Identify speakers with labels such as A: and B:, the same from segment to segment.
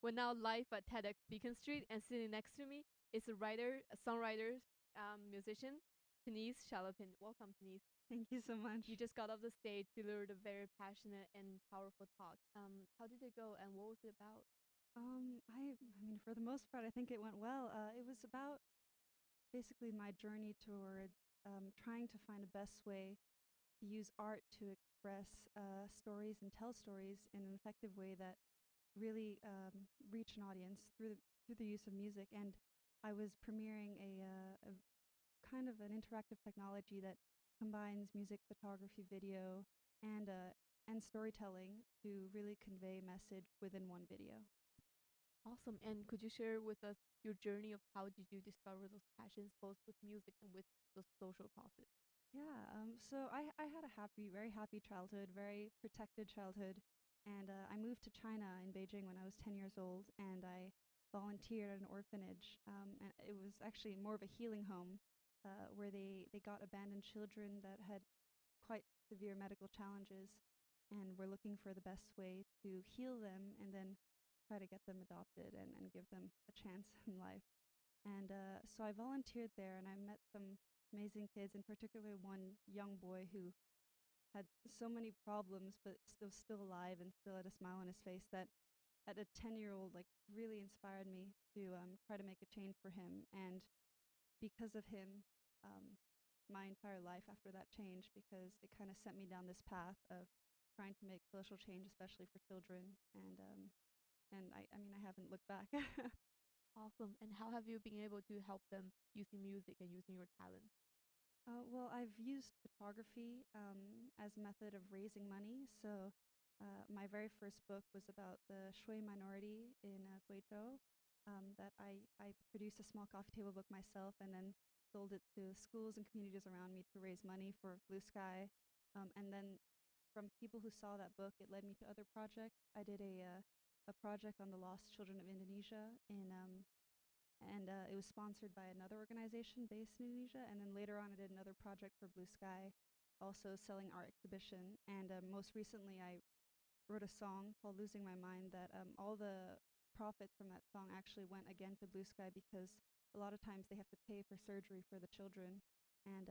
A: We're now live at TEDx Beacon Street, and sitting next to me is a writer, a songwriter, musician, Tanis Chalopin. Welcome, Tanis.
B: Thank you so
A: You
B: much.
A: just got off the stage, delivered a very passionate and powerful talk. How did it go, and what was it about?
B: I mean, for the most part, I think it went well. It was about basically my journey towards trying to find a best way to use art to express stories and tell stories in an effective way that really reach an audience through the use of music. And I was premiering a kind of an interactive technology that combines music, photography, video, and uh, and storytelling to really convey message within one video.
A: Awesome. And could you share with us your journey of how did you discover those passions, both with music and with those social causes?
B: Yeah, so I had a very happy childhood, very protected childhood, and I moved to China in Beijing when I was 10 years old, and I volunteered at an orphanage, and it was actually more of a healing home, where they got abandoned children that had quite severe medical challenges, and were looking for the best way to heal them, and then try to get them adopted and give them a chance in life. And so I volunteered there, and I met some amazing kids, in particular one young boy who had so many problems, but still alive and still had a smile on his face. That at a 10-year-old, like really inspired me to try to make a change for him. And because of him, my entire life after that changed, because it kind of sent me down this path of trying to make social change, especially for children. And I mean, I haven't looked back.
A: Awesome. And how have you been able to help them using music and using your talent?
B: Well, I've used photography as a method of raising money. So, my very first book was about the Shui minority in Guizhou. That I produced a small coffee table book myself, and then sold it to schools and communities around me to raise money for Blue Sky. And then from people who saw that book, it led me to other projects. I did a project on the lost children of Indonesia and it was sponsored by another organization based in Indonesia. And then later on, I did another project for Blue Sky, also selling art exhibition. And most recently, I wrote a song called "Losing My Mind" that all the profits from that song actually went again to Blue Sky, because a lot of times they have to pay for surgery for the children, and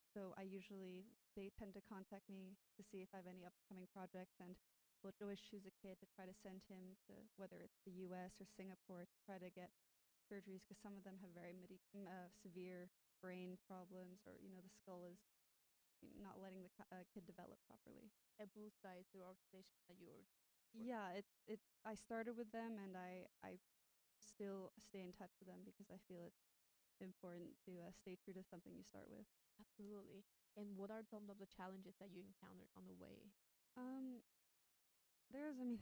B: so I usually they tend to contact me to see if I have any upcoming projects, and we'll always choose a kid to try to send him to whether it's the U.S. or Singapore to try to get surgeries, because some of them have very severe brain problems, or the skull is not letting the kid develop properly.
A: At Blue Sky is the organization that you were working.
B: Yeah, it I started with them, and I still stay in touch with them because I feel it's important to stay true to something you start with.
A: Absolutely. And what are some of the challenges that you encountered on the way?
B: Um, there's, I mean,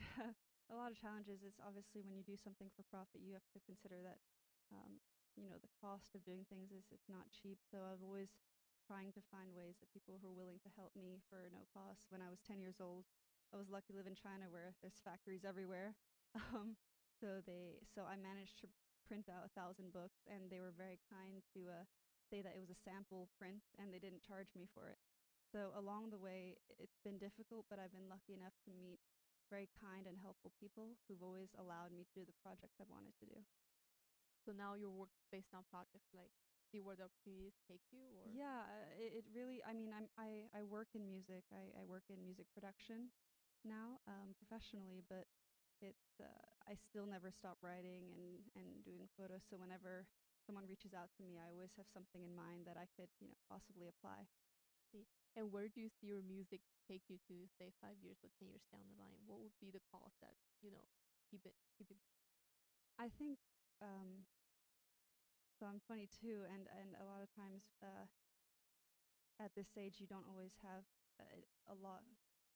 B: a lot of challenges. It's obviously when you do something for profit, you have to consider that, um, the cost of doing things is it's not cheap. So I've always trying to find ways that people who are willing to help me for no cost. When I was 10 years old, I was lucky to live in China where there's factories everywhere. Um, so I managed to print out 1,000 books, and they were very kind to say that it was a sample print, and they didn't charge me for it. So along the way, it's been difficult, but I've been lucky enough to meet very kind and helpful people who've always allowed me to do the projects I've wanted to do.
A: So now your work is based on projects like see where the opportunities take you, or
B: Yeah, it really. I mean, I work in music. I work in music production now, professionally, but it's I still never stop writing and doing photos. So whenever someone reaches out to me, I always have something in mind that I could possibly apply.
A: see. And where do you see your music take you to, say 5 years or 10 years down the line? What would be the cause that keep it?
B: I think so. I'm 22, and a lot of times at this age, you don't always have a lot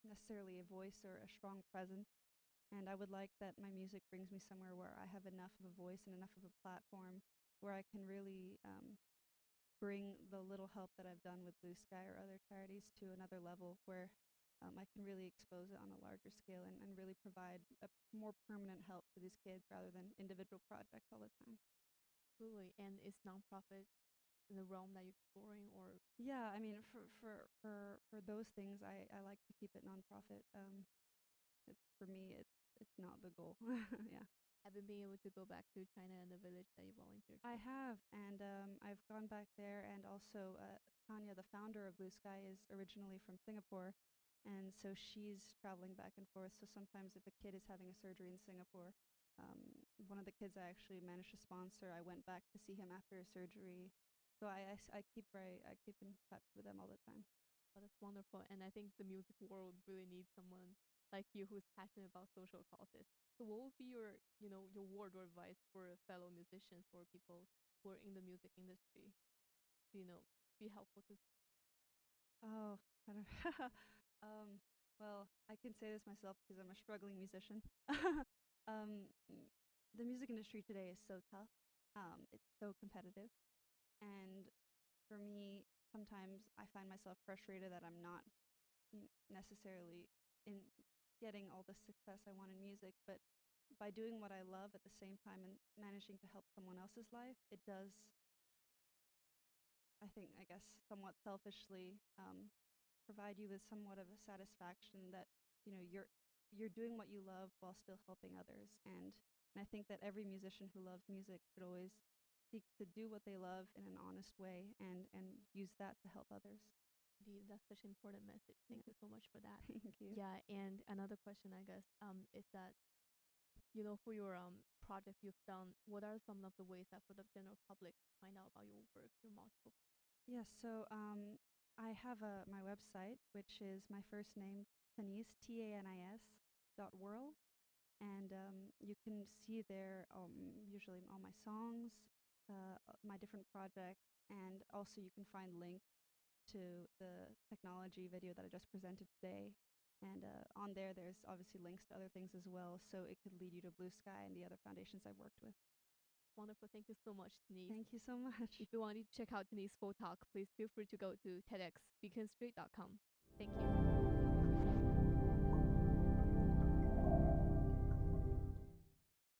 B: necessarily a voice or a strong presence. And I would like that my music brings me somewhere where I have enough of a voice and enough of a platform where I can really bring the little help that I've done with Blue Sky or other charities to another level, where I can really expose it on a larger scale, and really provide a more permanent help to these kids rather than individual projects all the time.
A: Absolutely. And is nonprofit in the realm that you're exploring, or
B: Yeah, I mean, for those things, I like to keep it nonprofit. It's for me, it's not the goal. Yeah.
A: Have you been able to go back to China and the village that you volunteered
B: I
A: to?
B: have, and I've gone back there, and also Tanya, the founder of Blue Sky, is originally from Singapore, and so she's traveling back and forth. So sometimes, if a kid is having a surgery in Singapore, um, one of the kids I actually managed to sponsor, I went back to see him after his surgery. So I keep in touch with them all the time.
A: Oh, that's wonderful. And I think the music world really needs someone like you who's passionate about social causes. So what would be your word or advice for fellow musicians or people who are in the music industry to, be helpful to
B: Oh, I don't. um, well, I can say this myself because I'm a struggling musician. M- the music industry today is so tough. It's so competitive, and for me, sometimes I find myself frustrated that I'm not necessarily in getting all the success I want in music, but by doing what I love at the same time and managing to help someone else's life, it does, I guess, somewhat selfishly provide you with somewhat of a satisfaction that you're doing what you love while still helping others. And I think that every musician who loves music should always seek to do what they love in an honest way and use that to help others.
A: indeed. That's such an important message.
B: Yeah.
A: Thank you so much for that.
B: Thank you.
A: Yeah, and another question I guess is that for your projects you've done, what are some of the ways that for the general public to find out about your work, your multiple?
B: Yes, so I have my website, which is my first name, Tanis, Tanis .world, and you can see there usually all my songs, my different projects, and also you can find links to the technology video that I just presented today. And on there, there's obviously links to other things as well, so it could lead you to Blue Sky and the other foundations I've worked with.
A: Wonderful. Thank you so much, Denise.
B: Thank you so much.
A: If you want to check out Denise's full talk, please feel free to go to TEDxbeaconstreet.com. Thank you.